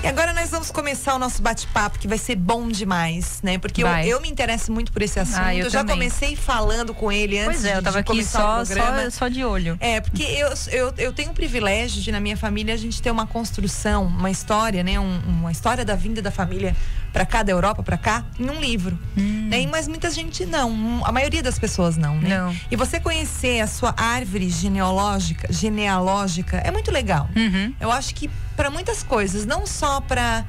E agora nós vamos começar o nosso bate-papo, que vai ser bom demais, né? Porque eu me interesso muito por esse assunto. Eu já comecei falando com ele antes eu tava aqui só de olho. Porque eu tenho o privilégio de, na minha família, a gente ter uma construção, uma história, né? Uma história da vinda da família pra cá, da Europa pra cá, em um livro. Né? Mas muita gente não. A maioria das pessoas não, né? Não. E você conhecer a sua árvore genealógica é muito legal. Eu acho que para muitas coisas, não só para,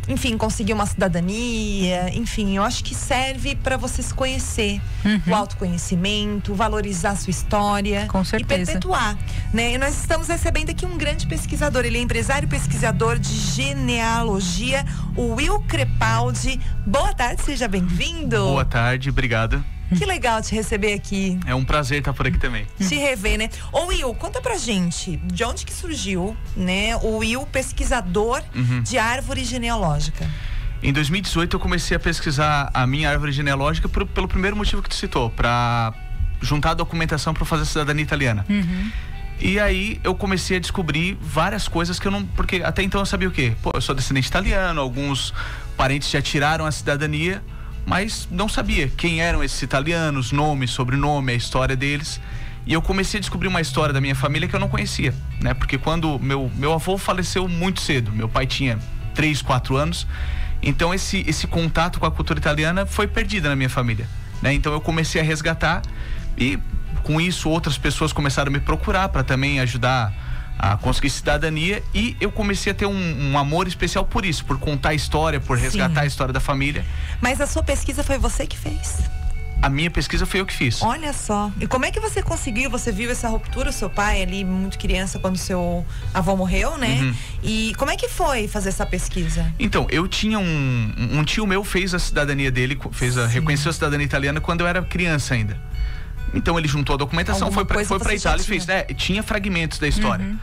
enfim, conseguir uma cidadania, enfim, eu acho que serve para você se conhecer, o autoconhecimento, valorizar a sua história. Com certeza. E perpetuar, né? E nós estamos recebendo aqui um grande pesquisador, ele é empresário e pesquisador de genealogia, o Will Crepaldi. Boa tarde, seja bem-vindo. Boa tarde, obrigado. Que legal te receber aqui. É um prazer estar por aqui também. Te rever, né? Ô Will, conta pra gente, de onde que surgiu, né, o Will pesquisador de árvore genealógica? Em 2018 eu comecei a pesquisar a minha árvore genealógica pelo primeiro motivo que tu citou, para juntar documentação para fazer a cidadania italiana. E aí eu comecei a descobrir várias coisas que eu não... Porque até então eu sabia o quê? Pô, eu sou descendente italiano, alguns parentes já tiraram a cidadania, mas não sabia quem eram esses italianos, nome, sobrenome, a história deles. E eu comecei a descobrir uma história da minha família que eu não conhecia, né? Porque quando meu avô faleceu muito cedo, meu pai tinha 3, 4 anos, então esse contato com a cultura italiana foi perdido na minha família, né? Então eu comecei a resgatar e com isso outras pessoas começaram a me procurar para também ajudar a conseguir cidadania, e eu comecei a ter um amor especial por isso, por contar a história, por resgatar a história da família. Mas a sua pesquisa foi você que fez? A minha pesquisa foi eu que fiz. Olha só. E como é que você conseguiu? Você viu essa ruptura, o seu pai ali muito criança quando seu avô morreu, né? E como é que foi fazer essa pesquisa? Então, eu tinha um tio meu, fez a cidadania dele, reconheceu a cidadania italiana quando eu era criança ainda. Então ele juntou a documentação, foi pra Itália e fez, né? Tinha fragmentos da história,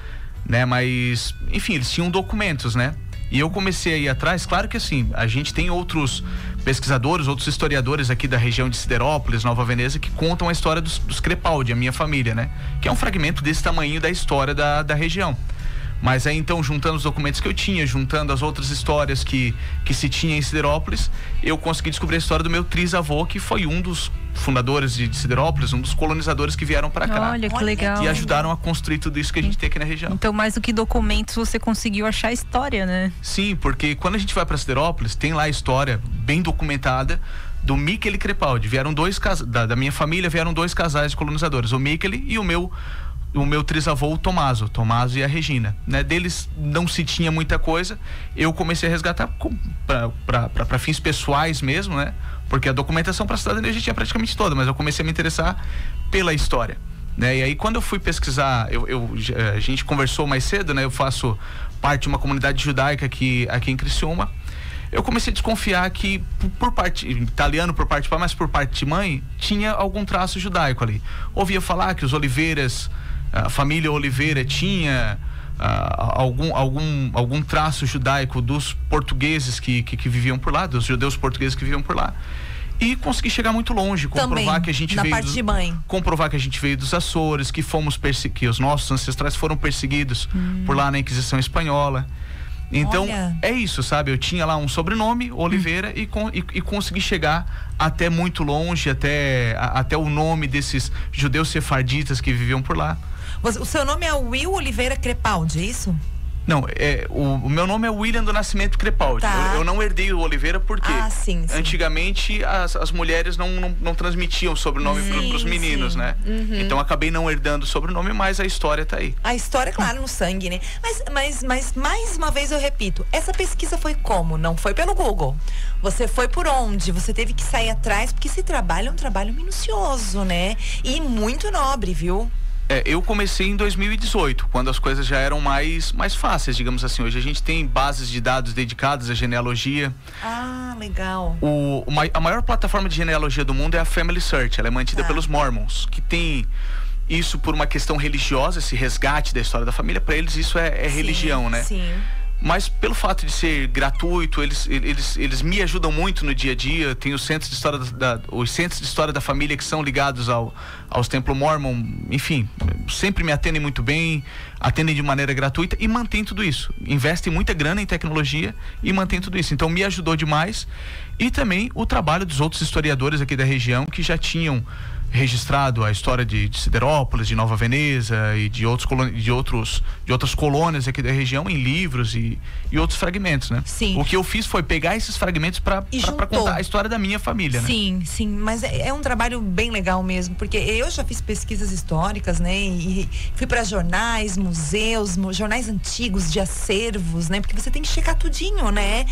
né? Mas, enfim, eles tinham documentos, né? E eu comecei a ir atrás, claro que assim, a gente tem outros pesquisadores, outros historiadores aqui da região de Siderópolis, Nova Veneza, que contam a história dos Crepaldi, a minha família, né? Que é um fragmento desse tamanho da história da região. Mas aí então, juntando os documentos que eu tinha, juntando as outras histórias que se tinha em Siderópolis, eu consegui descobrir a história do meu trisavô, que foi um dos fundadores de Siderópolis, um dos colonizadores que vieram para cá. Olha, que legal. E ajudaram a construir tudo isso que a gente tem aqui na região. Então, mais do que documentos, você conseguiu achar a história, né? Sim, porque quando a gente vai para Siderópolis, tem lá a história bem documentada do Michele Crepaldi. Vieram da minha família, vieram 2 casais de colonizadores, o Michele e o meu trisavô, o Tommaso e a Regina, né? Deles não se tinha muita coisa. Eu comecei a resgatar para fins pessoais mesmo, né? Porque a documentação para a cidadania a gente tinha praticamente toda, mas eu comecei a me interessar pela história, né? E aí quando eu fui pesquisar, a gente conversou mais cedo, né? Eu faço parte de uma comunidade judaica aqui em Criciúma. Eu comecei a desconfiar que por parte italiano, por parte de pai, mas por parte de mãe, tinha algum traço judaico ali. Ouvia falar que os Oliveiras, a família Oliveira tinha algum traço judaico dos portugueses que viviam por lá, dos judeus portugueses que viviam por lá. E consegui chegar muito longe, comprovar que a gente veio dos Açores, que os nossos ancestrais foram perseguidos por lá na Inquisição Espanhola. Então, é isso, sabe? Eu tinha lá um sobrenome, Oliveira, e consegui chegar até muito longe, até o nome desses judeus sefarditas que viviam por lá. O seu nome é Will Oliveira Crepaldi, é isso? Não, o meu nome é William do Nascimento Crepaldi. Tá. Eu não herdei o Oliveira porque sim. Antigamente as mulheres não transmitiam o sobrenome para os meninos, né? Então acabei não herdando o sobrenome, mas a história tá aí. A história, claro, no sangue, né? Mas mais uma vez eu repito, essa pesquisa foi como? Não foi pelo Google. Você foi por onde? Você teve que sair atrás, porque esse trabalho é um trabalho minucioso, né? E muito nobre, viu? Eu comecei em 2018, quando as coisas já eram mais fáceis, digamos assim. Hoje a gente tem bases de dados dedicadas à genealogia. Ah, legal. A maior plataforma de genealogia do mundo é a Family Search. Ela é mantida pelos Mormons, que tem isso por uma questão religiosa, esse resgate da história da família. Para eles isso é religião, né? Sim. Mas pelo fato de ser gratuito, eles me ajudam muito no dia a dia. Tem os centros de história os centros de história da família que são ligados aos templos Mormon. Enfim, sempre me atendem muito bem, atendem de maneira gratuita e mantém tudo isso. Investem muita grana em tecnologia e mantém tudo isso. Então me ajudou demais. E também o trabalho dos outros historiadores aqui da região que já tinham registrado a história de Siderópolis, de Nova Veneza e de outras colônias aqui da região em livros e outros fragmentos, né? Sim. O que eu fiz foi pegar esses fragmentos para contar a história da minha família, né? Sim, mas é um trabalho bem legal mesmo, porque eu já fiz pesquisas históricas, né? E fui para jornais, museus, jornais antigos de acervos, né? Porque você tem que checar tudinho, né,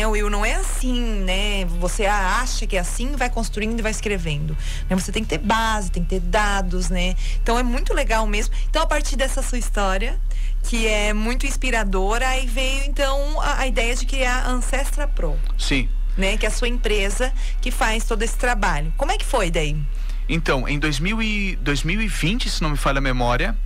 Will? Não é assim, né? Você acha que é assim, vai construindo e vai escrevendo, né? Você tem que ter base, tem que ter dados, né? Então é muito legal mesmo. Então, a partir dessa sua história, que é muito inspiradora, aí veio então a ideia de criar a Ancestra Pro. Sim. Né? Que é a sua empresa que faz todo esse trabalho. Como é que foi daí? Então, em 2020, se não me falha a memória,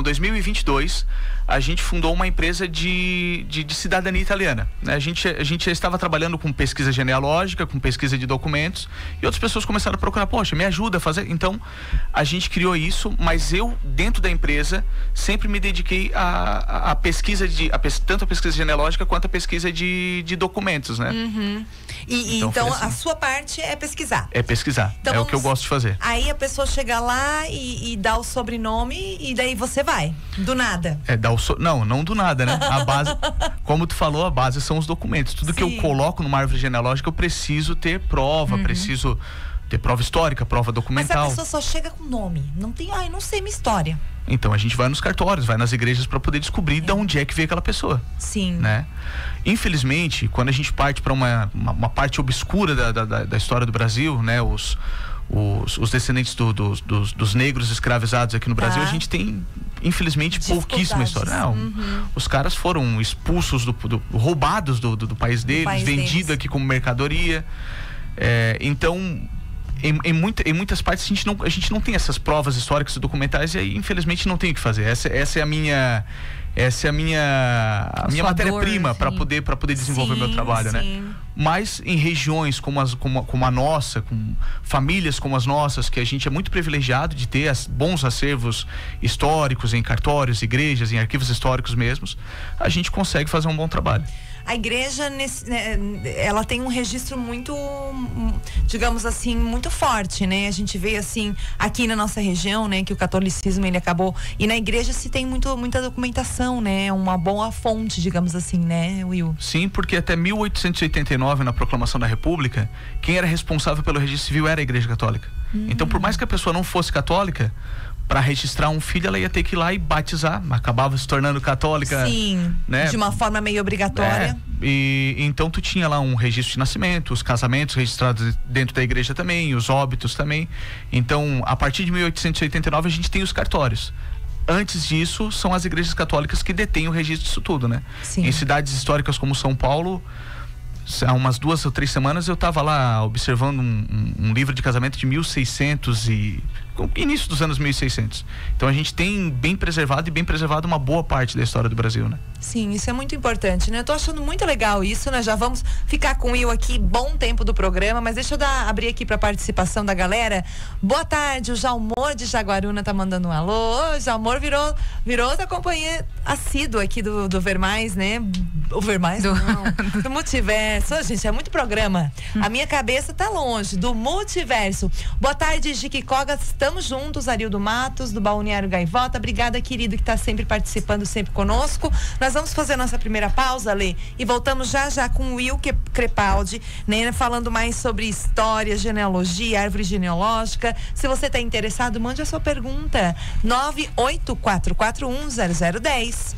2022, a gente fundou uma empresa de cidadania italiana, né? A gente já estava trabalhando com pesquisa genealógica, com pesquisa de documentos, e outras pessoas começaram a procurar, poxa, me ajuda a fazer. Então, a gente criou isso, mas eu, dentro da empresa, sempre me dediquei à pesquisa tanto a pesquisa genealógica quanto a pesquisa de documentos, né? Uhum. Então assim. A sua parte é pesquisar. É pesquisar, então, o que eu gosto de fazer. Aí a pessoa chega lá e dá o sobrenome e daí você vai, do nada. Não do nada, né? A base, como tu falou, a base são os documentos. Tudo Sim. que eu coloco numa árvore genealógica, eu preciso ter prova, preciso ter prova histórica, prova documental. Mas a pessoa só chega com nome, não tem, não sei minha história. Então a gente vai nos cartórios, vai nas igrejas para poder descobrir de onde é que veio aquela pessoa. Sim. Né? Infelizmente, quando a gente parte para uma parte obscura da história do Brasil, né? Os descendentes dos negros escravizados aqui no Brasil, a gente tem, infelizmente, pouquíssima história. Os caras foram expulsos, roubados do país deles, vendidos aqui como mercadoria. Então, em muitas partes a gente não tem essas provas históricas e documentais, e aí, infelizmente, não tem o que fazer. Essa é a minha matéria-prima para poder desenvolver meu trabalho, né? Mas em regiões como a nossa, com famílias como as nossas, que a gente é muito privilegiado de ter bons acervos históricos em cartórios, igrejas, em arquivos históricos mesmos, a gente consegue fazer um bom trabalho. A igreja, ela tem um registro muito, digamos assim, muito forte, né? A gente vê assim, aqui na nossa região, né? Que o catolicismo, ele acabou... E na igreja se tem muita documentação, né? Uma boa fonte, digamos assim, né, Will? Sim, porque até 1889, na Proclamação da República, quem era responsável pelo registro civil era a Igreja Católica. Então, por mais que a pessoa não fosse católica, para registrar um filho, ela ia ter que ir lá e batizar, acabava se tornando católica. Sim, né? De uma forma meio obrigatória. E então tu tinha lá um registro de nascimento, os casamentos registrados dentro da igreja também, os óbitos também. Então, a partir de 1889 a gente tem os cartórios. Antes disso, são as igrejas católicas que detêm o registro disso tudo, né? Sim. Em cidades históricas como São Paulo, há umas 2 ou 3 semanas eu estava lá observando um livro de casamento de 1600 e início dos anos 1600. Então a gente tem bem preservado uma boa parte da história do Brasil, né? Sim, isso é muito importante, né? Eu tô achando muito legal isso, né? Já vamos ficar com o Will aqui bom tempo do programa, mas deixa eu abrir aqui pra participação da galera. Boa tarde, o Jalmor de Jaguaruna tá mandando um alô. O Jalmor virou outra companhia assídua aqui do Vermais, né? O Vermais? Não. Do Multiverso. Gente, é muito programa. A minha cabeça tá longe. Do Multiverso. Boa tarde, Jiquicoga. Estamos juntos, Arildo Matos, do Balneário Gaivota. Obrigada, querido, que tá sempre participando, sempre conosco. Nós vamos fazer a nossa primeira pausa, Lê, e voltamos já com o Will Crepaldi, né? Falando mais sobre história, genealogia, árvore genealógica. Se você tá interessado, mande a sua pergunta. 984410010.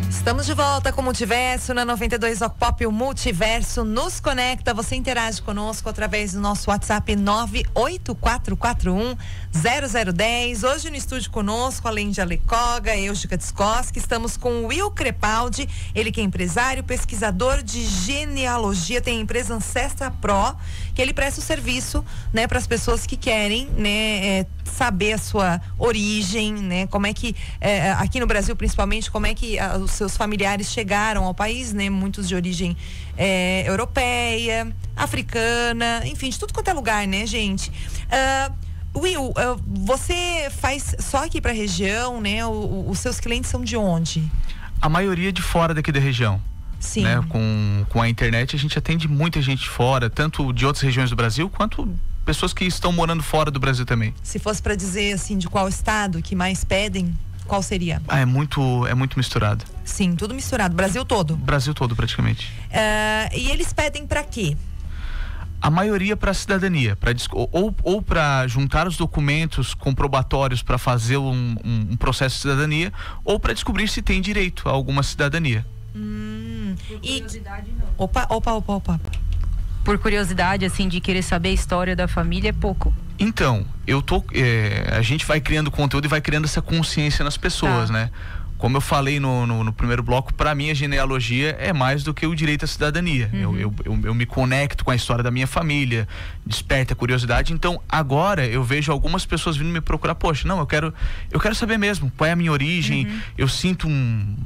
Estamos de volta com o Multiverso na 92 Pop. O Multiverso nos conecta. Você interage conosco através do nosso WhatsApp 984410010. Hoje no estúdio conosco, além de Alecoga, eu, Gica Descoski, estamos com o Will Crepaldi. Ele que é empresário, pesquisador de genealogia, tem a empresa Ancestra Pro, que ele presta o serviço, né, para as pessoas que querem, né, saber a sua origem, né, como é que aqui no Brasil principalmente, como é que os seus seus familiares chegaram ao país, né? Muitos de origem europeia, africana, enfim, de tudo quanto é lugar, né, gente? Will, você faz só aqui pra região, né? Os seus clientes são de onde? A maioria de fora daqui da região. Sim. Né? Com a internet a gente atende muita gente fora, tanto de outras regiões do Brasil, quanto pessoas que estão morando fora do Brasil também. Se fosse pra dizer, assim, de qual estado que mais pedem, qual seria? É muito misturado. Sim, tudo misturado. Brasil todo? Brasil todo, praticamente. E eles pedem pra quê? A maioria para cidadania, ou para juntar os documentos comprobatórios para fazer um processo de cidadania, ou para descobrir se tem direito a alguma cidadania. Por curiosidade, não. Opa. Por curiosidade, assim, de querer saber a história da família é pouco. Então, a gente vai criando conteúdo e vai criando essa consciência nas pessoas, né? Como eu falei no primeiro bloco, para mim a genealogia é mais do que o direito à cidadania. Eu me conecto com a história da minha família, desperta a curiosidade. Então, agora eu vejo algumas pessoas vindo me procurar. Poxa, não, eu quero saber mesmo qual é a minha origem. Eu sinto um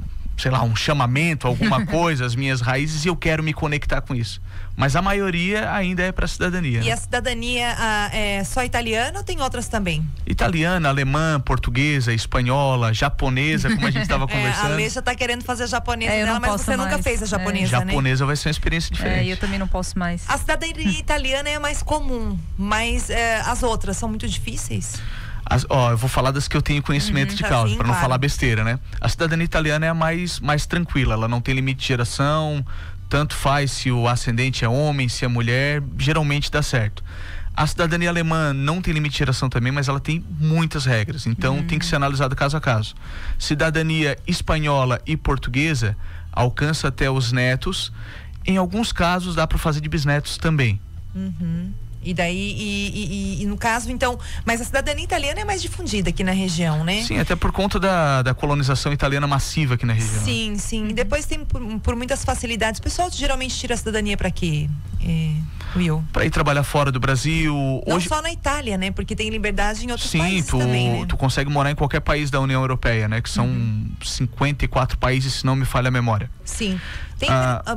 chamamento, alguma coisa, as minhas raízes, e eu quero me conectar com isso. Mas a maioria ainda é para cidadania. E a cidadania é só italiana ou tem outras também? Italiana, alemã, portuguesa, espanhola, japonesa, como a gente estava conversando. A Lê já tá querendo fazer a japonesa dela, mas você mais. Nunca fez a japonesa, né? Japonesa vai ser uma experiência diferente. Eu também não posso mais. A cidadania italiana é mais comum, mas as outras são muito difíceis? Eu vou falar das que eu tenho conhecimento de causa, para não falar besteira, né? A cidadania italiana é a mais tranquila, ela não tem limite de geração, tanto faz se o ascendente é homem, se é mulher, geralmente dá certo. A cidadania alemã não tem limite de geração também, mas ela tem muitas regras, então tem que ser analisado caso a caso. Cidadania espanhola e portuguesa alcança até os netos, em alguns casos dá para fazer de bisnetos também. E daí, no caso, então, mas a cidadania italiana é mais difundida aqui na região, né? Sim, até por conta da colonização italiana massiva aqui na região. Sim. E depois tem, por muitas facilidades, o pessoal geralmente tira a cidadania pra quê, Will? Pra ir trabalhar fora do Brasil. Não só na Itália, né? Porque tem liberdade em outros países também, né? Tu consegue morar em qualquer país da União Europeia, né? Que são 54 países, se não me falha a memória. Sim.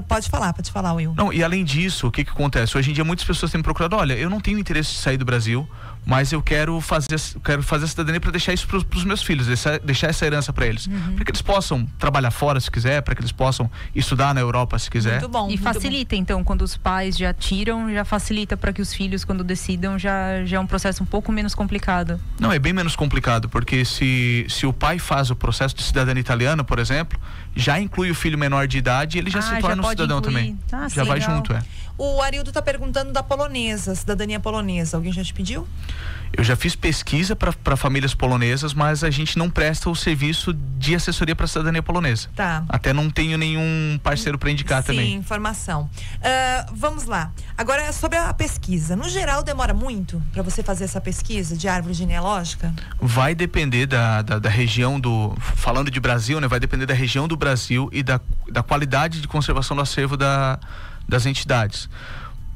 Pode falar, Will. Não, e além disso, o que acontece? Hoje em dia muitas pessoas têm me procurado, olha, eu não tenho interesse de sair do Brasil, mas eu quero fazer a cidadania para deixar isso pros meus filhos, deixar essa herança para eles. Para que eles possam trabalhar fora se quiser, para que eles possam estudar na Europa se quiser. Muito bom. E facilita, então, quando os pais já tiram, já facilita para que os filhos, quando decidam, já é um processo um pouco menos complicado. Não, é bem menos complicado, porque se o pai faz o processo de cidadania italiana, por exemplo, já inclui o filho menor de idade e ele já se torna um cidadão também. Já vai junto, O Arildo tá perguntando da polonesa, cidadania polonesa. Alguém já te pediu? Eu já fiz pesquisa para famílias polonesas, mas a gente não presta o serviço de assessoria para cidadania polonesa. Tá. Até não tenho nenhum parceiro para indicar também. Sim, informação. Vamos lá. Agora, sobre a pesquisa. No geral, demora muito para você fazer essa pesquisa de árvore genealógica? Vai depender da região falando de Brasil, né? Vai depender da região do Brasil e da qualidade de conservação do acervo das entidades.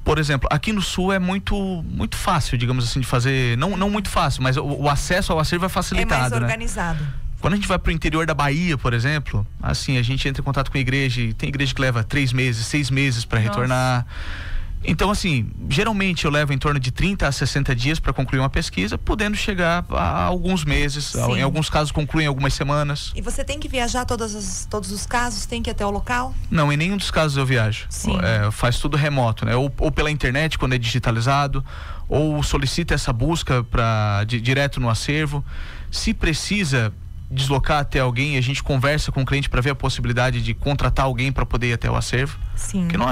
Por exemplo, aqui no sul é muito fácil, digamos assim, de fazer, não muito fácil, mas o acesso ao acervo é facilitado, é mais organizado, né? Quando a gente vai para o interior da Bahia, por exemplo, assim, a gente entra em contato com a igreja, e tem igreja que leva 3 meses, 6 meses para retornar. Então, assim, geralmente eu levo em torno de 30 a 60 dias para concluir uma pesquisa, podendo chegar a alguns meses. Sim. Em alguns casos concluem algumas semanas. E você tem que viajar todos os casos? Tem que ir até o local? Não, em nenhum dos casos eu viajo. Sim. Faz tudo remoto, né? Ou pela internet, quando é digitalizado, ou solicita essa busca direto no acervo. Se precisa deslocar até alguém, a gente conversa com o cliente para ver a possibilidade de contratar alguém para poder ir até o acervo. Sim. Porque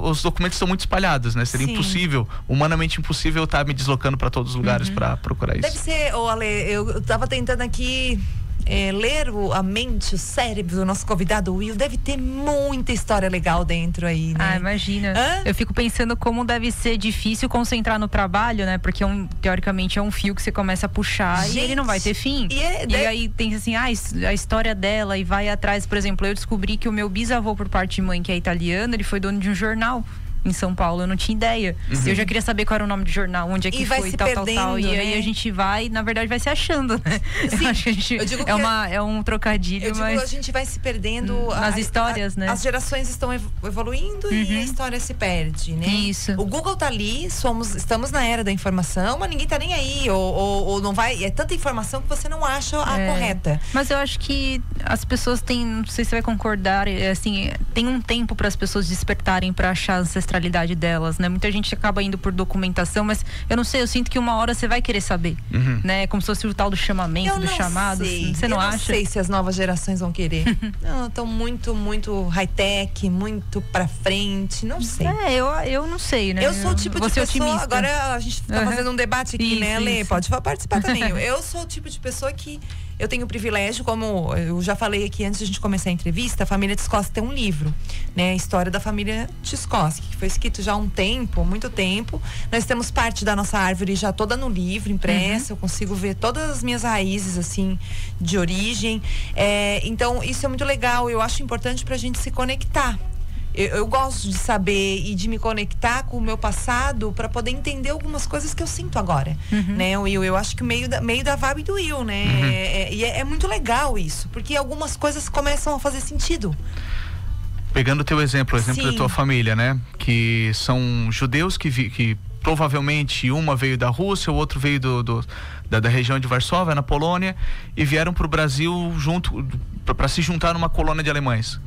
os documentos estão muito espalhados, né? Seria impossível, humanamente impossível, estar me deslocando para todos os lugares para procurar isso. Deve ser, Ale, eu tava tentando aqui ler a mente, o cérebro do nosso convidado Will. Deve ter muita história legal dentro aí, né? Imagina. Eu fico pensando como deve ser difícil concentrar no trabalho, né? Porque teoricamente é um fio que você começa a puxar, gente, e ele não vai ter fim. E aí tem assim, a história dela, e vai atrás. Por exemplo, eu descobri que o meu bisavô por parte de mãe, que é italiano, ele foi dono de um jornal. em São Paulo. Eu não tinha ideia. Eu já queria saber qual era o nome do jornal, onde é que foi, tal. E aí a gente vai, na verdade, vai se achando, né? Sim, eu acho que a gente é um trocadilho, mas a gente vai se perdendo nas histórias, né? As gerações estão evoluindo e a história se perde, né? Isso. O Google tá ali, estamos na era da informação, mas ninguém tá nem aí, ou não vai, é tanta informação que você não acha a correta. Mas eu acho que as pessoas têm, não sei se você vai concordar, assim, tem um tempo para as pessoas despertarem para achar a ancestralidade delas, né? Muita gente acaba indo por documentação, mas eu não sei, eu sinto que uma hora você vai querer saber, né? Como se fosse o tal do chamamento, do chamado. Você não acha? Eu não sei se as novas gerações vão querer. Não, estão muito, muito high-tech, muito pra frente, não sei. Eu não sei, né? Eu sou o tipo de pessoa, otimista. Agora a gente tá fazendo um debate aqui, né, Lê? Pode participar também. Eu sou o tipo de pessoa que eu tenho o privilégio, como eu já falei aqui antes de a gente começar a entrevista, a família Tchaikovsky tem um livro, né? A história da família Tchaikovsky, que foi escrito já há muito tempo. Nós temos parte da nossa árvore já toda no livro, impressa. Eu consigo ver todas as minhas raízes, assim, de origem. Então, isso é muito legal. Eu acho importante pra gente se conectar. Eu gosto de saber e de me conectar com o meu passado para poder entender algumas coisas que eu sinto agora, né, Will? Eu acho que meio da vibe do Will, né? E é muito legal isso, porque algumas coisas começam a fazer sentido. Pegando o teu exemplo, da tua família, né? Que são judeus que provavelmente uma veio da Rússia, o outro veio da região de Varsóvia, na Polônia, e vieram para o Brasil para se juntar numa colônia de alemães.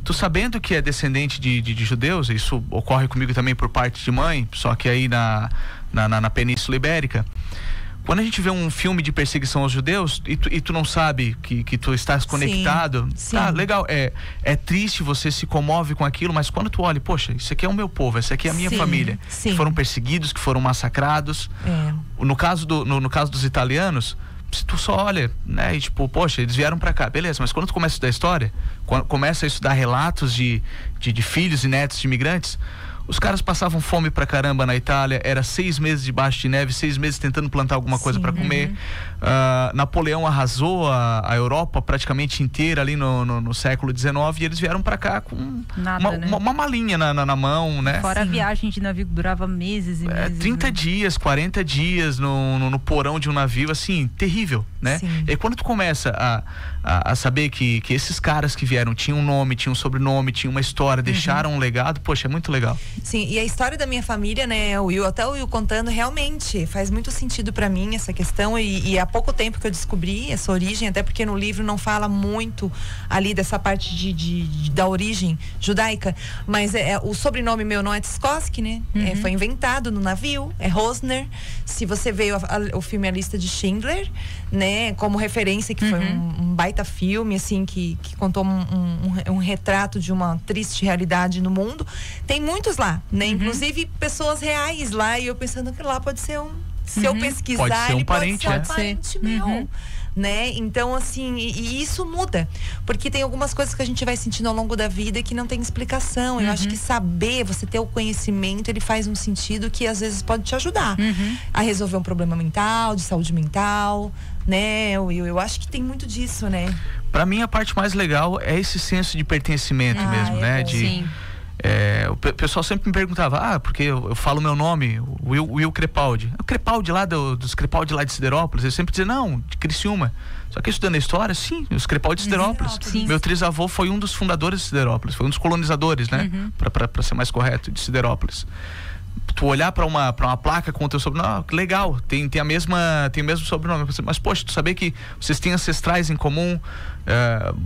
Tu sabendo que é descendente de judeus, isso ocorre comigo também por parte de mãe, só que aí na Península Ibérica, quando a gente vê um filme de perseguição aos judeus e tu não sabe que tu estás conectado, tá, legal, é triste, você se comove com aquilo, mas quando tu olha, poxa, isso aqui é o meu povo, essa aqui é a minha família, que foram perseguidos, que foram massacrados. No caso dos italianos, se tu só olha, né, e tipo, poxa, eles vieram pra cá, beleza, mas quando tu começa a estudar história, começa a estudar relatos de filhos e netos de imigrantes, os caras passavam fome pra caramba na Itália, era 6 meses debaixo de neve, 6 meses tentando plantar alguma coisa pra comer. Napoleão arrasou a Europa praticamente inteira ali no século XIX, e eles vieram pra cá com uma malinha na mão, né? Fora a viagem de navio que durava meses e meses. 30 dias, 40 dias no porão de um navio, assim, terrível, né? E quando tu começa a saber que esses caras que vieram tinham um nome, tinham um sobrenome, tinham uma história, deixaram um legado, poxa, é muito legal. Sim, e a história da minha família, né, até o Will contando, realmente faz muito sentido pra mim essa questão, e há pouco tempo que eu descobri essa origem, até porque no livro não fala muito ali dessa parte da origem judaica, mas o sobrenome meu não é Tchaikovsky, né? Foi inventado no navio, é Rosner. Se você veio o filme A Lista de Schindler, né, como referência, que foi um baita filme, assim, que contou um retrato de uma triste realidade no mundo, tem muitos lá, né? Inclusive pessoas reais lá, e eu pensando que lá pode ser se eu pesquisar, pode ser um parente, pode ser um parente meu. Né? Então, assim, e isso muda, porque tem algumas coisas que a gente vai sentindo ao longo da vida que não tem explicação. Eu acho que saber, você ter o conhecimento, ele faz um sentido que às vezes pode te ajudar a resolver um problema mental, de saúde mental, né? Eu acho que tem muito disso, né? Pra mim, a parte mais legal é esse senso de pertencimento mesmo, né? Sim. O pessoal sempre me perguntava, porque eu falo meu nome, Will Crepaldi. O Crepaldi lá dos Crepaldi lá de Siderópolis, eu sempre dizia, não, de Criciúma. Só que estudando a história, sim, os Crepaldi de Siderópolis. Meu trisavô foi um dos fundadores de Siderópolis, foi um dos colonizadores, né? Pra ser mais correto, de Siderópolis. Tu olhar pra uma placa com o teu sobrenome, legal, tem o mesmo sobrenome, mas poxa, tu saber que vocês têm ancestrais em comum,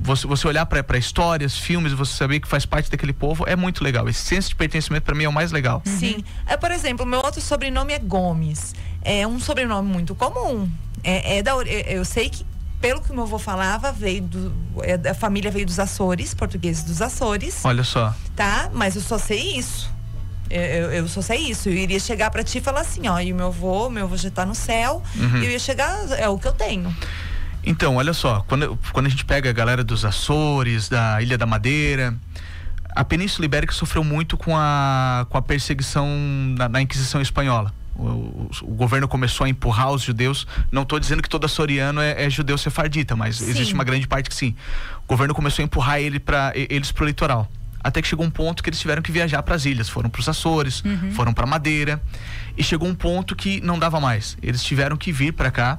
você olhar pra histórias, filmes, você saber que faz parte daquele povo, é muito legal. Esse senso de pertencimento pra mim é o mais legal. Sim, por exemplo, meu outro sobrenome é Gomes, é um sobrenome muito comum, eu sei que, pelo que o meu avô falava, a família veio dos Açores, portugueses dos Açores. Olha só. Tá, mas eu só sei isso. Eu só sei isso. Eu iria chegar pra ti e falar assim, ó, e meu avô já tá no céu, e eu ia chegar, é o que eu tenho. Então, olha só, quando a gente pega a galera dos Açores, da Ilha da Madeira, a Península Ibérica sofreu muito com a perseguição na Inquisição Espanhola. O governo começou a empurrar os judeus. Não estou dizendo que todo açoriano é judeu sefardita, mas existe uma grande parte que sim. O governo começou a empurrar eles pro litoral. até que chegou um ponto que eles tiveram que viajar para as ilhas. Foram para os Açores, foram para Madeira, e chegou um ponto que não dava mais. Eles tiveram que vir para cá,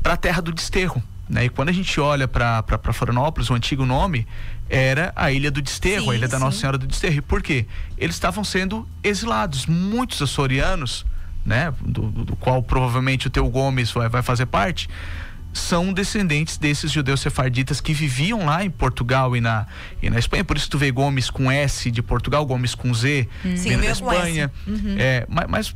para a terra do desterro, né? E quando a gente olha para Florianópolis, o antigo nome era a Ilha do Desterro, a Ilha da Nossa Senhora do Desterro. E por quê? Eles estavam sendo exilados. Muitos açorianos, né, do qual provavelmente o Teu Gomes vai fazer parte, são descendentes desses judeus sefarditas que viviam lá em Portugal e na Espanha. Por isso tu vê Gomes com S de Portugal, Gomes com Z vindo da Espanha. Mas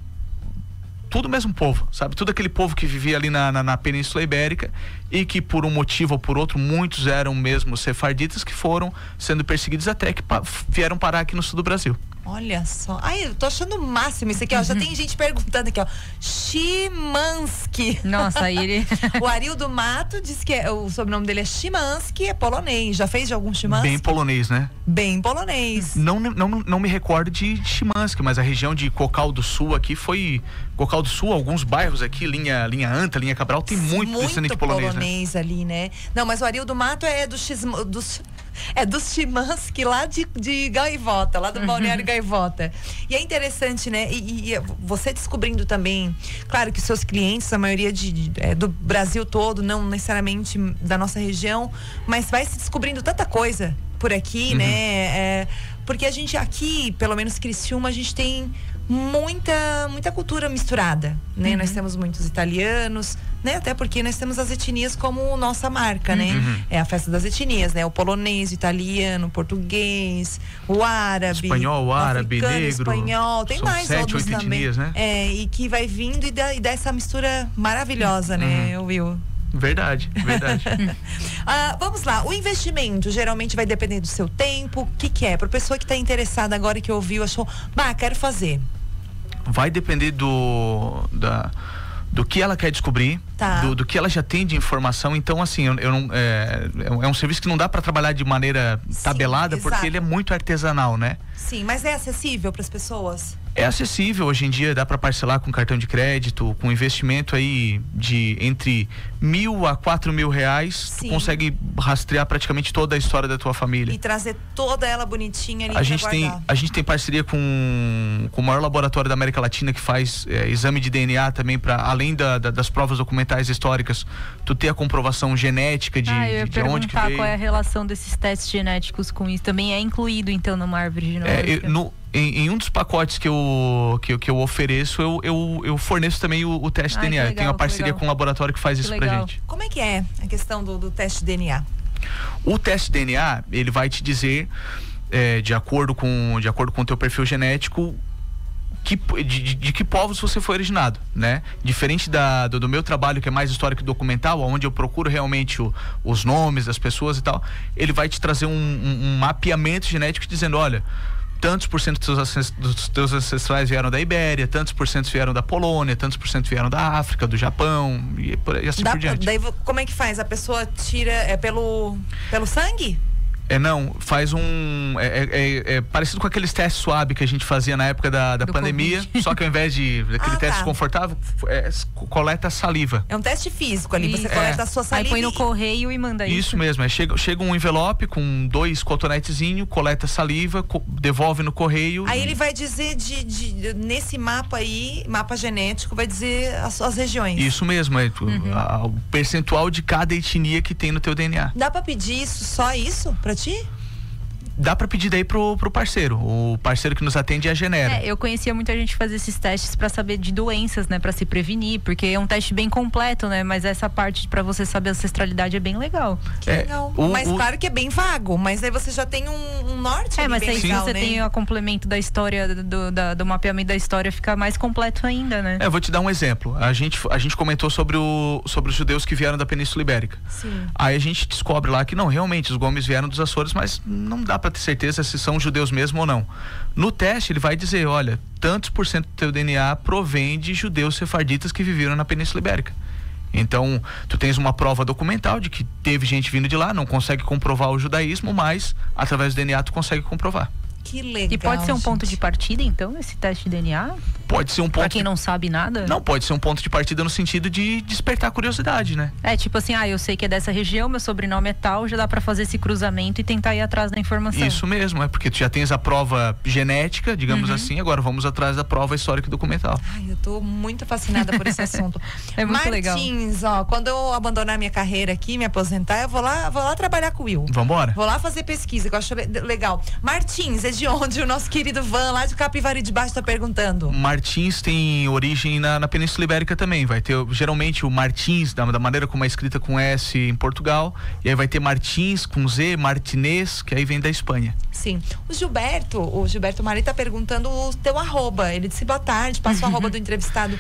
tudo o mesmo povo, sabe? Tudo aquele povo que vivia ali na Península Ibérica e que por um motivo ou por outro, muitos eram mesmo sefarditas que foram sendo perseguidos até que vieram parar aqui no sul do Brasil. Olha só. Ai, eu tô achando o máximo isso aqui, ó. Já tem gente perguntando aqui, ó. Szymanski. Nossa, aí ele... O Arildo Mato diz que o sobrenome dele é Szymanski, é polonês. Já fez de algum Szymanski? Bem polonês, né? Bem polonês. Não me recordo de Szymanski, mas a região de Cocal do Sul aqui foi... Cocal do Sul, alguns bairros aqui, linha Anta, linha Cabral, tem muito descendente polonês, né? Ali, né? Não, mas o Arildo Mato é do Szymanski lá de Gaivota, lá do Balneário Gaivota. E é interessante, né? E você descobrindo também, claro que seus clientes, a maioria do Brasil todo, não necessariamente da nossa região, mas vai se descobrindo tanta coisa por aqui, né? Porque a gente aqui, pelo menos Criciúma, a gente tem muita cultura misturada, né? Nós temos muitos italianos, né? Até porque nós temos as etnias como nossa marca, né? É a festa das etnias, né? O polonês, o italiano, o português, o árabe, espanhol, o árabe, africano, negro, espanhol, tem mais 7, outros 8 também, etnias, né? E que vai vindo e dá essa mistura maravilhosa, né, Will? Verdade. Vamos lá, o investimento geralmente vai depender do seu tempo. O que é? Para a pessoa que está interessada agora, que ouviu, achou, quero fazer. Vai depender do que ela quer descobrir, do que ela já tem de informação. Então, assim, é um serviço que não dá para trabalhar de maneira tabelada, porque ele é muito artesanal, né? Sim, mas é acessível para as pessoas? É acessível, hoje em dia dá para parcelar com cartão de crédito, com investimento aí de entre R$1.000 a R$4.000, tu consegue rastrear praticamente toda a história da tua família. E trazer toda ela bonitinha ali a gente tem parceria com o maior laboratório da América Latina que faz exame de DNA também, para além das provas documentais históricas, tu ter a comprovação genética de onde que veio. Qual é a relação desses testes genéticos com isso? Também é incluído então numa árvore genealógica? Em um dos pacotes que eu ofereço, eu forneço também o teste de DNA. Legal, eu tenho uma parceria com um laboratório que faz isso pra gente. Como é que é a questão do teste de DNA? O teste de DNA, ele vai te dizer, de acordo com o teu perfil genético, de que povos você foi originado, né? Diferente do meu trabalho, que é mais histórico e documental, onde eu procuro realmente os nomes das pessoas e tal, ele vai te trazer um mapeamento genético dizendo, olha, tantos por cento dos teus ancestrais vieram da Ibéria, tantos por cento vieram da Polônia, tantos por cento vieram da África, do Japão e assim por diante. Daí como é que faz? A pessoa tira pelo sangue? Não, faz é parecido com aqueles testes suave que a gente fazia na época da pandemia, COVID. Só que ao invés daquele teste desconfortável, coleta saliva. É um teste físico ali, você coleta a sua saliva. Aí põe no correio e manda isso. Isso mesmo, chega um envelope com 2 cotonetezinhos, coleta saliva, devolve no correio. Aí ele vai dizer nesse mapa aí, mapa genético, vai dizer as regiões. Isso mesmo, o percentual de cada etnia que tem no teu DNA. Dá pra pedir só isso pra ti? Dá pra pedir daí pro parceiro. O parceiro que nos atende é a Genera. Eu conhecia muita gente fazer esses testes pra saber de doenças, né? Pra se prevenir, porque é um teste bem completo, né? Mas essa parte pra você saber a ancestralidade é bem legal. Que legal. Mas claro que é bem vago, mas aí você já tem um norte ali, mas bem aí legal, se você tem o complemento da história, do mapeamento da história, fica mais completo ainda, né? Eu vou te dar um exemplo. A gente comentou sobre os judeus que vieram da Península Ibérica. Sim. Aí a gente descobre lá que não, realmente, os Gomes vieram dos Açores, mas não dá pra ter certeza se são judeus mesmo ou não. No teste ele vai dizer, olha, tantos por cento do teu DNA provém de judeus sefarditas que viveram na Península Ibérica. Então, tu tens uma prova documental de que teve gente vindo de lá, não consegue comprovar o judaísmo, mas através do DNA tu consegue comprovar. Que legal. E pode ser um ponto de partida, então, esse teste de DNA? Pode ser um ponto. Pra quem não sabe nada? Não, pode ser um ponto de partida no sentido de despertar curiosidade, né? É tipo assim, eu sei que é dessa região, meu sobrenome é tal, já dá pra fazer esse cruzamento e tentar ir atrás da informação. Isso mesmo, é porque tu já tens a prova genética, digamos assim, agora vamos atrás da prova histórica e documental. Ai, eu tô muito fascinada por esse assunto. É muito legal. Martins, quando eu abandonar minha carreira aqui, me aposentar, eu vou lá trabalhar com o Will. Vambora? Vou lá fazer pesquisa, que eu acho legal. Martins, é de onde? O nosso querido Van, lá de Capivari de Baixo, tá perguntando. Martins tem origem na Península Ibérica também. Vai ter, geralmente, o Martins, da maneira como é escrita com S em Portugal. E aí vai ter Martins com Z, Martinez, que aí vem da Espanha. Sim. O Gilberto Mari tá perguntando o teu arroba. Ele disse boa tarde, passa o arroba do entrevistado,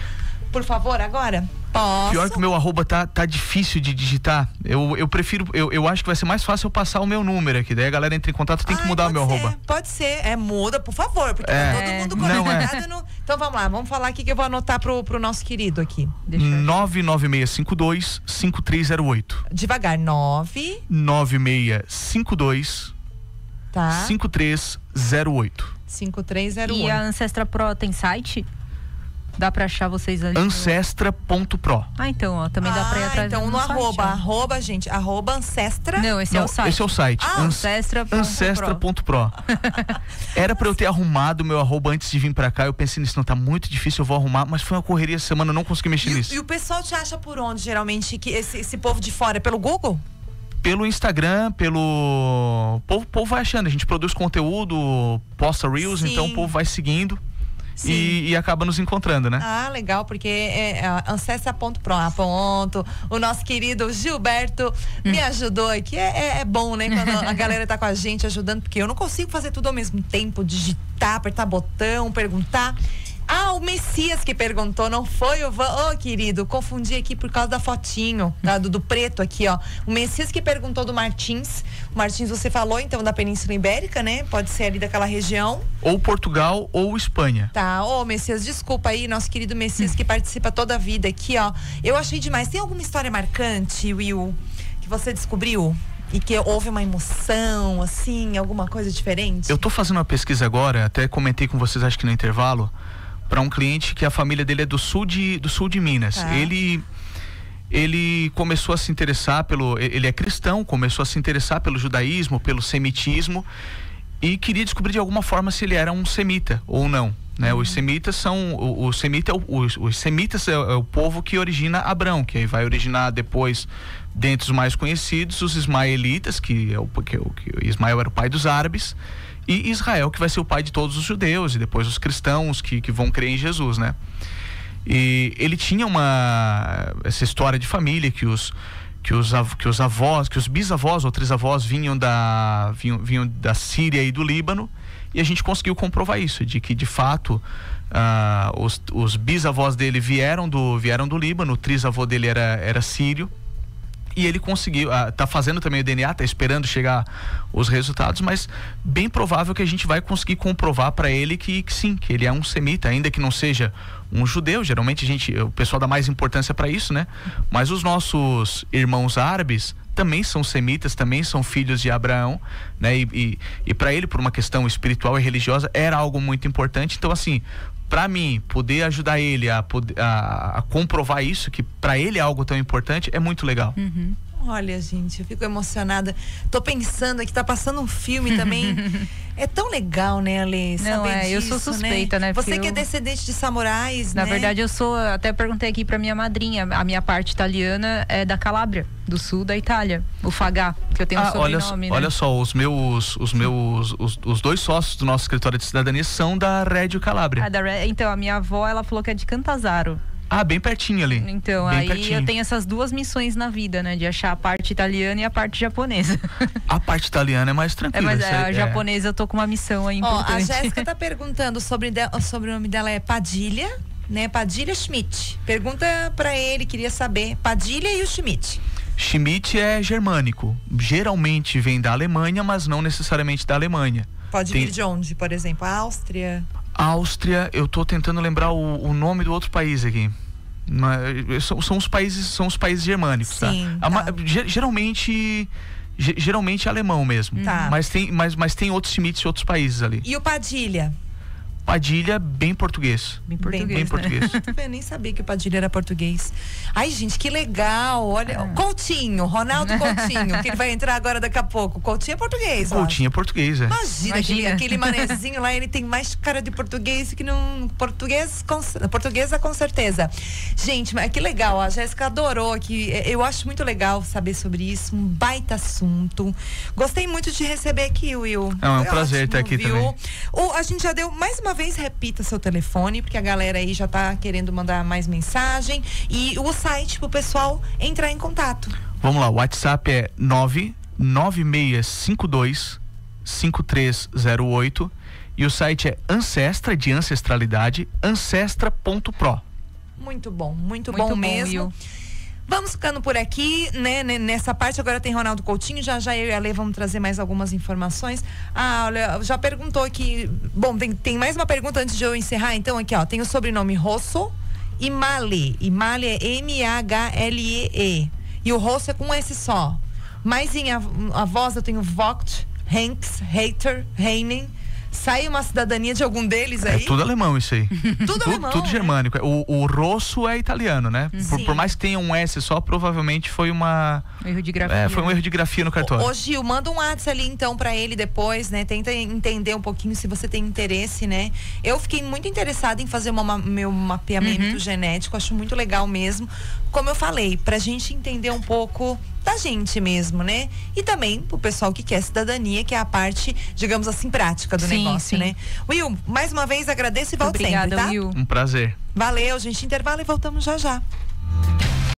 por favor, agora. Posso? Pior que o meu arroba tá difícil de digitar. Eu prefiro, eu acho que vai ser mais fácil eu passar o meu número aqui. Daí a galera entra em contato, tem que mudar o meu arroba. Pode ser, muda, por favor, porque tá todo mundo conectado no... Então vamos lá, vamos falar aqui que eu vou anotar pro nosso querido aqui. 99652-5308. Devagar, 9652 tá. 5308. 5308. E a Ancestra Pro tem site? Dá pra achar vocês ali? Ancestra.pro. Então, também dá pra ir atrás então no arroba, gente, @Ancestra. Não, esse é o site. Esse é o site. Ancestra.pro. Era pra eu ter arrumado o meu arroba antes de vir pra cá. Eu pensei nisso, não, tá muito difícil, eu vou arrumar. Mas foi uma correria essa semana, eu não consegui mexer nisso. E o pessoal te acha por onde, geralmente, que esse povo de fora? É pelo Google? Pelo Instagram, O povo vai achando, a gente produz conteúdo, posta Reels, Sim. então o povo vai seguindo. E acaba nos encontrando, né? Legal, porque é ancestra.pro. O nosso querido Gilberto me ajudou aqui. É bom, né? Quando a galera tá com a gente ajudando, porque eu não consigo fazer tudo ao mesmo tempo, digitar, apertar botão, perguntar. O Messias que perguntou, não foi o Van. Querido, confundi aqui por causa da fotinho, do preto aqui, ó. O Messias que perguntou do Martins. O Martins, você falou, então, da Península Ibérica, né? Pode ser ali daquela região. Ou Portugal ou Espanha. Tá, Messias, desculpa aí, nosso querido Messias que participa toda a vida aqui, ó. Eu achei demais. Tem alguma história marcante, Will, que você descobriu? E que houve uma emoção, assim, alguma coisa diferente? Eu tô fazendo uma pesquisa agora, até comentei com vocês, acho que no intervalo, para um cliente que a família dele é do sul de Minas. Ele começou a se interessar ele é cristão, começou a se interessar pelo judaísmo, pelo semitismo e queria descobrir de alguma forma se ele era um semita ou não, né? Os semitas são os semitas é o povo que origina Abrão, que aí vai originar depois, dentre os mais conhecidos, os ismaelitas, que Ismael era o pai dos árabes, e Israel, que vai ser o pai de todos os judeus e depois os cristãos que vão crer em Jesus, né? E ele tinha essa história de família que os bisavós ou trisavós vinham da Síria e do Líbano, e a gente conseguiu comprovar isso, de que de fato os bisavós dele vieram do Líbano, o trisavô dele era sírio. E ele conseguiu, tá fazendo também o DNA, tá esperando chegar os resultados, mas bem provável que a gente vai conseguir comprovar para ele que sim, que ele é um semita, ainda que não seja um judeu. Geralmente o pessoal dá mais importância para isso, né? Mas os nossos irmãos árabes também são semitas, também são filhos de Abraão, né? E para ele, por uma questão espiritual e religiosa, era algo muito importante. Então, assim, para mim, poder ajudar ele a comprovar isso, que para ele é algo tão importante, é muito legal. Olha, gente, eu fico emocionada. Tô pensando aqui, tá passando um filme também. É tão legal, né, Ale? Eu sou suspeita, né? Você que é descendente de samurais, né? Na verdade, eu sou, até perguntei aqui pra minha madrinha, a minha parte italiana é da Calábria, do sul da Itália, o Fagá, que eu tenho um sobrenome, olha só, os dois sócios do nosso escritório de cidadania são da Reggio Calabria. Então, a minha avó, ela falou que é de Cantazaro. Bem pertinho ali. Então, bem aí pertinho. Eu tenho essas duas missões na vida, né? De achar a parte italiana e a parte japonesa. A parte italiana é mais tranquila. Mas a japonesa eu tô com uma missão aí importante. A Jéssica tá perguntando sobre o sobrenome dela é Padilha, né? Padilha Schmidt. Pergunta pra ele, queria saber, Padilha e o Schmidt. Schmidt é germânico. Geralmente vem da Alemanha, mas não necessariamente da Alemanha. Pode vir de onde, por exemplo? A Áustria, eu tô tentando lembrar o nome do outro país aqui. São os países germânicos, sim, tá? Geralmente é alemão mesmo. Tá. Mas tem outros Schmitts em outros países ali. E o Padilha? Padilha, bem português. Bem português, Bem né? português. Eu nem sabia que o Padilha era português. Ai, gente, que legal. Olha, Coutinho, Ronaldo Coutinho, que ele vai entrar agora daqui a pouco. Coutinho é português, ó. Coutinho é português, é. Imagina. Aquele manezinho lá, ele tem mais cara de português que não portuguesa com certeza. Gente, mas que legal, a Jéssica adorou aqui. Eu acho muito legal saber sobre isso, um baita assunto. Gostei muito de receber aqui, Will. É um Foi prazer ótimo, estar aqui viu? também. A gente já deu, mais uma vez, repita seu telefone, porque a galera aí já tá querendo mandar mais mensagem. E o site pro pessoal entrar em contato. Vamos lá, o WhatsApp é 99652-5308 e o site é Ancestra, de ancestralidade, ancestra.pro. Muito bom Muito bom bom, mesmo. Will. Vamos ficando por aqui, né? Nessa parte agora tem Ronaldo Coutinho, já eu e a Lê vamos trazer mais algumas informações. Olha, já perguntou aqui, bom, tem mais uma pergunta antes de eu encerrar, então aqui, ó, tem o sobrenome Rosso e Male é M-A-H-L-E-E, e o Rosso é com um S só, mas em a voz eu tenho Vogt, Hanks, Hater, Heinen. Sai uma cidadania de algum deles aí? É tudo alemão isso aí. Tudo alemão, Tudo né? germânico. O Rosso é italiano, né? Por mais que tenha um S só, provavelmente foi um erro de grafia. Foi um erro de grafia no cartório. Ô Gil, manda um WhatsApp ali então pra ele depois, né? Tenta entender um pouquinho se você tem interesse, né? Eu fiquei muito interessada em fazer meu mapeamento genético, acho muito legal mesmo. Como eu falei, pra gente entender um pouco da gente mesmo, né? E também pro pessoal que quer cidadania, que é a parte, digamos assim, prática do negócio, né? Will, mais uma vez agradeço e volto sempre, tá? Will. Um prazer. Valeu, gente. Intervalo e voltamos já já.